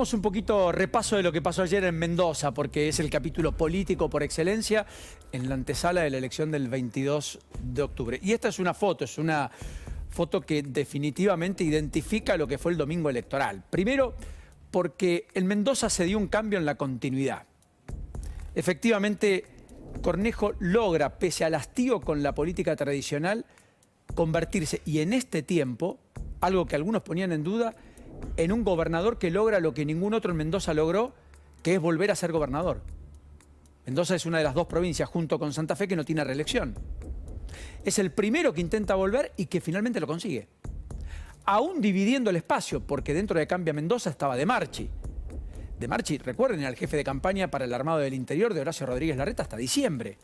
Hagamos un poquito repaso de lo que pasó ayer en Mendoza, porque es el capítulo político por excelencia en la antesala de la elección del 22 de octubre. Y esta es una foto que definitivamente identifica lo que fue el domingo electoral. Primero, porque en Mendoza se dio un cambio en la continuidad. Efectivamente, Cornejo logra, pese al hastío con la política tradicional, convertirse, y en este tiempo, algo que algunos ponían en duda, en un gobernador que logra lo que ningún otro en Mendoza logró, que es volver a ser gobernador. Mendoza es una de las dos provincias, junto con Santa Fe, que no tiene reelección. Es el primero que intenta volver y que finalmente lo consigue. Aún dividiendo el espacio, porque dentro de Cambia Mendoza estaba De Marchi. De Marchi, recuerden, era el jefe de campaña para el Armado del Interior de Horacio Rodríguez Larreta hasta diciembre.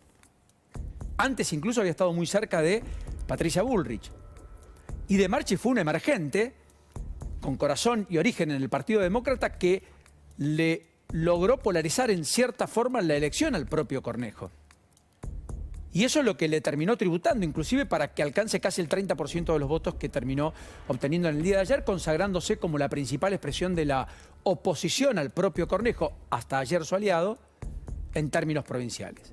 Antes incluso había estado muy cerca de Patricia Bullrich. Y De Marchi fue un emergente con corazón y origen en el Partido Demócrata que le logró polarizar en cierta forma la elección al propio Cornejo. Y eso es lo que le terminó tributando, inclusive para que alcance casi el 30% de los votos que terminó obteniendo en el día de ayer, consagrándose como la principal expresión de la oposición al propio Cornejo, hasta ayer su aliado, en términos provinciales.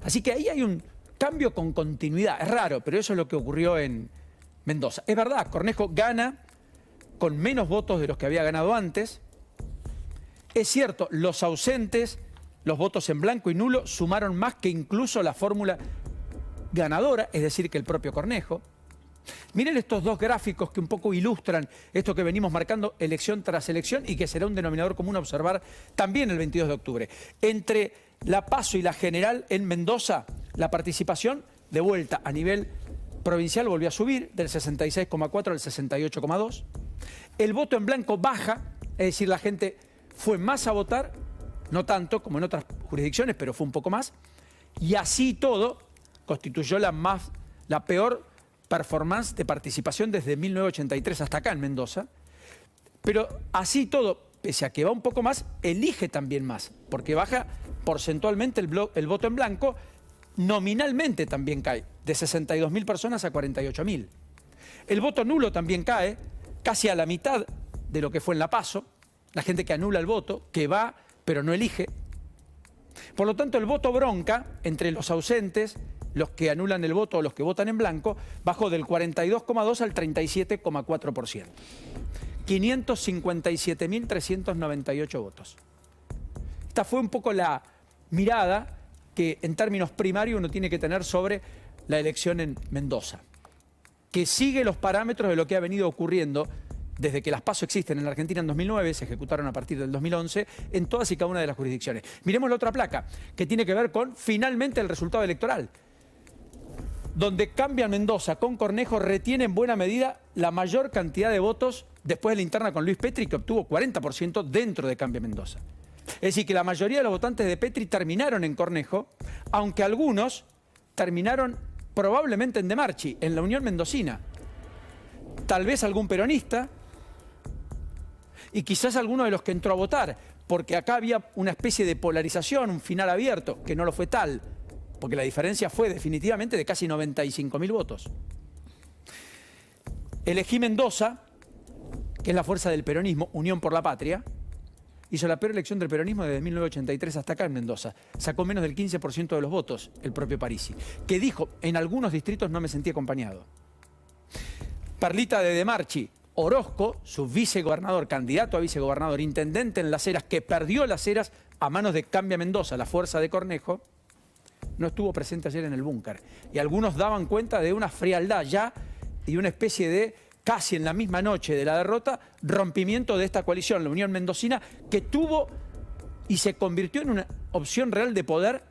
Así que ahí hay un cambio con continuidad. Es raro, pero eso es lo que ocurrió en Mendoza. Es verdad, Cornejo gana con menos votos de los que había ganado antes. Es cierto, los ausentes, los votos en blanco y nulo, sumaron más que incluso la fórmula ganadora, es decir, que el propio Cornejo. Miren estos dos gráficos que un poco ilustran esto que venimos marcando elección tras elección y que será un denominador común a observar también el 22 de octubre. Entre la PASO y la general en Mendoza, la participación de vuelta a nivel provincial volvió a subir del 66,4 al 68,2. El voto en blanco baja, es decir, la gente fue más a votar, no tanto como en otras jurisdicciones, pero fue un poco más. Y así todo constituyó la peor performance de participación desde 1983 hasta acá en Mendoza. Pero así todo, pese a que va un poco más, elige también más, porque baja porcentualmente el voto en blanco, nominalmente también cae, de 62.000 personas a 48.000. El voto nulo también cae, casi a la mitad de lo que fue en la PASO, la gente que anula el voto, que va pero no elige. Por lo tanto, el voto bronca entre los ausentes, los que anulan el voto o los que votan en blanco, bajó del 42,2 al 37,4%. 557.398 votos. Esta fue un poco la mirada que en términos primarios uno tiene que tener sobre la elección en Mendoza, que sigue los parámetros de lo que ha venido ocurriendo desde que las PASO existen en la Argentina en 2009, se ejecutaron a partir del 2011, en todas y cada una de las jurisdicciones. Miremos la otra placa, que tiene que ver con, finalmente, el resultado electoral, donde Cambia Mendoza con Cornejo retiene en buena medida la mayor cantidad de votos después de la interna con Luis Petri, que obtuvo 40% dentro de Cambia Mendoza. Es decir, que la mayoría de los votantes de Petri terminaron en Cornejo, aunque algunos terminaron probablemente en De Marchi, en la Unión Mendocina. Tal vez algún peronista y quizás alguno de los que entró a votar, porque acá había una especie de polarización, un final abierto, que no lo fue tal, porque la diferencia fue definitivamente de casi 95.000 votos. Elegí Mendoza, que es la fuerza del peronismo, Unión por la Patria, hizo la peor elección del peronismo desde 1983 hasta acá en Mendoza. Sacó menos del 15% de los votos el propio Parisi, que dijo, en algunos distritos no me sentí acompañado. Perlita de Marchi, Orozco, su vicegobernador, candidato a vicegobernador, intendente en Las Heras, que perdió Las Heras a manos de Cambia Mendoza, la fuerza de Cornejo, no estuvo presente ayer en el búnker. Y algunos daban cuenta de una frialdad ya y una especie de, casi en la misma noche de la derrota, rompimiento de esta coalición, la Unión Mendocina, que tuvo y se convirtió en una opción real de poder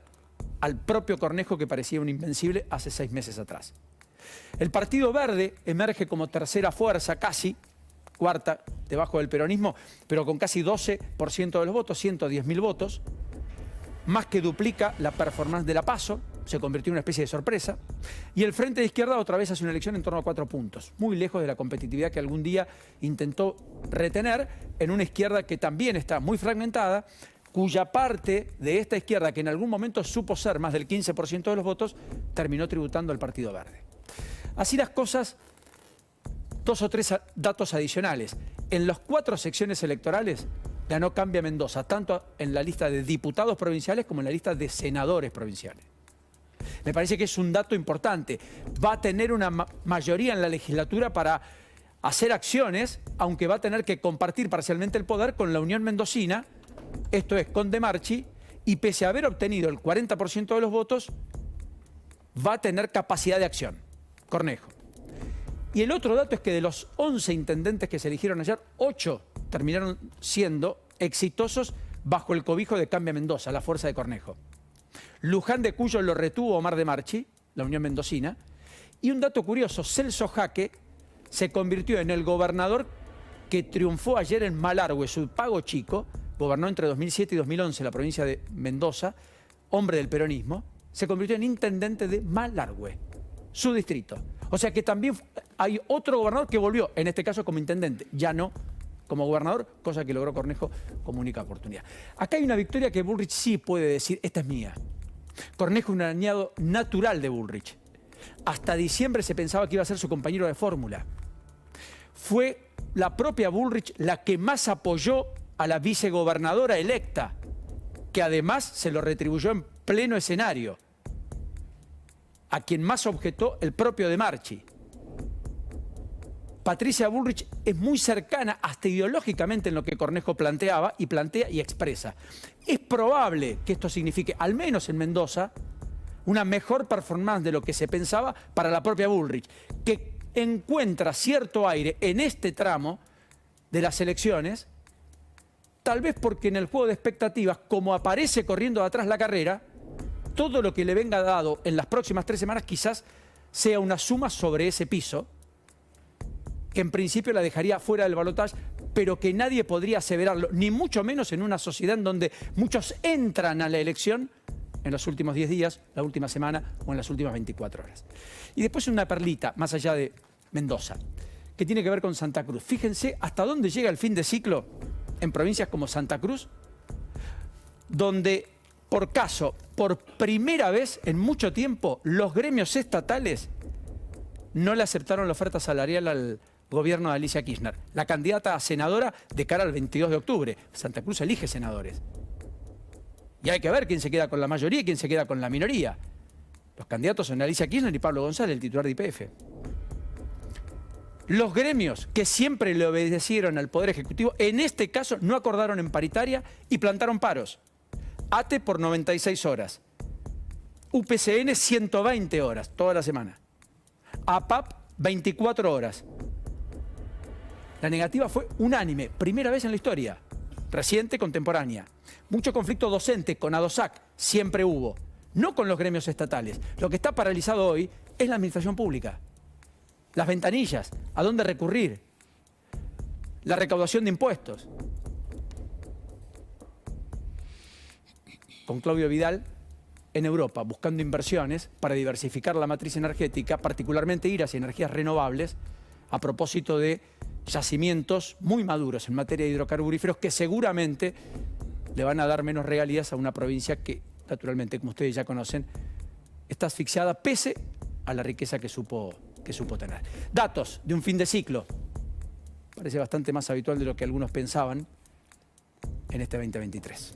al propio Cornejo, que parecía un invencible hace 6 meses atrás. El Partido Verde emerge como tercera fuerza, casi cuarta, debajo del peronismo, pero con casi 12% de los votos, 110.000 votos, más que duplica la performance de la PASO, se convirtió en una especie de sorpresa. Y el Frente de Izquierda otra vez hace una elección en torno a 4 puntos, muy lejos de la competitividad que algún día intentó retener en una izquierda que también está muy fragmentada, cuya parte de esta izquierda, que en algún momento supo ser más del 15% de los votos, terminó tributando al Partido Verde. Así las cosas, dos o tres datos adicionales. En las 4 secciones electorales ganó Cambia Mendoza, tanto en la lista de diputados provinciales como en la lista de senadores provinciales. Me parece que es un dato importante. Va a tener una mayoría en la legislatura para hacer acciones, aunque va a tener que compartir parcialmente el poder con la Unión Mendocina, esto es, con De Marchi, y pese a haber obtenido el 40% de los votos, va a tener capacidad de acción. Cornejo. Y el otro dato es que de los 11 intendentes que se eligieron ayer, 8 terminaron siendo exitosos bajo el cobijo de Cambia Mendoza, la fuerza de Cornejo. Luján de Cuyo lo retuvo Omar De Marchi, la Unión Mendocina. Y un dato curioso, Celso Jaque se convirtió en el gobernador que triunfó ayer en Malargüe, su pago chico, gobernó entre 2007 y 2011 la provincia de Mendoza, hombre del peronismo, se convirtió en intendente de Malargüe, su distrito. O sea que también hay otro gobernador que volvió, en este caso como intendente, ya no como gobernador, cosa que logró Cornejo como única oportunidad. Acá hay una victoria que Bullrich sí puede decir, esta es mía. Cornejo es un aliado natural de Bullrich. Hasta diciembre se pensaba que iba a ser su compañero de fórmula. Fue la propia Bullrich la que más apoyó a la vicegobernadora electa, que además se lo retribuyó en pleno escenario. A quien más objetó el propio De Marchi. Patricia Bullrich es muy cercana, hasta ideológicamente, en lo que Cornejo planteaba, y plantea y expresa. Es probable que esto signifique, al menos en Mendoza, una mejor performance de lo que se pensaba para la propia Bullrich, que encuentra cierto aire en este tramo de las elecciones, tal vez porque en el juego de expectativas, como aparece corriendo de atrás la carrera, todo lo que le venga dado en las próximas 3 semanas quizás sea una suma sobre ese piso, que en principio la dejaría fuera del balotaje, pero que nadie podría aseverarlo, ni mucho menos en una sociedad en donde muchos entran a la elección en los últimos 10 días, la última semana o en las últimas 24 horas. Y después una perlita, más allá de Mendoza, que tiene que ver con Santa Cruz. Fíjense hasta dónde llega el fin de ciclo en provincias como Santa Cruz, donde por caso, por primera vez en mucho tiempo, los gremios estatales no le aceptaron la oferta salarial al gobierno de Alicia Kirchner, la candidata a senadora de cara al 22 de octubre. Santa Cruz elige senadores. Y hay que ver quién se queda con la mayoría y quién se queda con la minoría. Los candidatos son Alicia Kirchner y Pablo González, el titular de YPF. Los gremios que siempre le obedecieron al Poder Ejecutivo, en este caso no acordaron en paritaria y plantaron paros. ATE por 96 horas. UPCN 120 horas, toda la semana. APAP 24 horas. La negativa fue unánime, primera vez en la historia, reciente, contemporánea. Mucho conflicto docente con ADOSAC, siempre hubo, no con los gremios estatales. Lo que está paralizado hoy es la administración pública. Las ventanillas, a dónde recurrir, la recaudación de impuestos. Con Claudio Vidal en Europa, buscando inversiones para diversificar la matriz energética, particularmente ir hacia energías renovables, a propósito de yacimientos muy maduros en materia de hidrocarburíferos que seguramente le van a dar menos regalías a una provincia que, naturalmente, como ustedes ya conocen, está asfixiada pese a la riqueza que supo tener. Datos de un fin de ciclo. Parece bastante más habitual de lo que algunos pensaban en este 2023.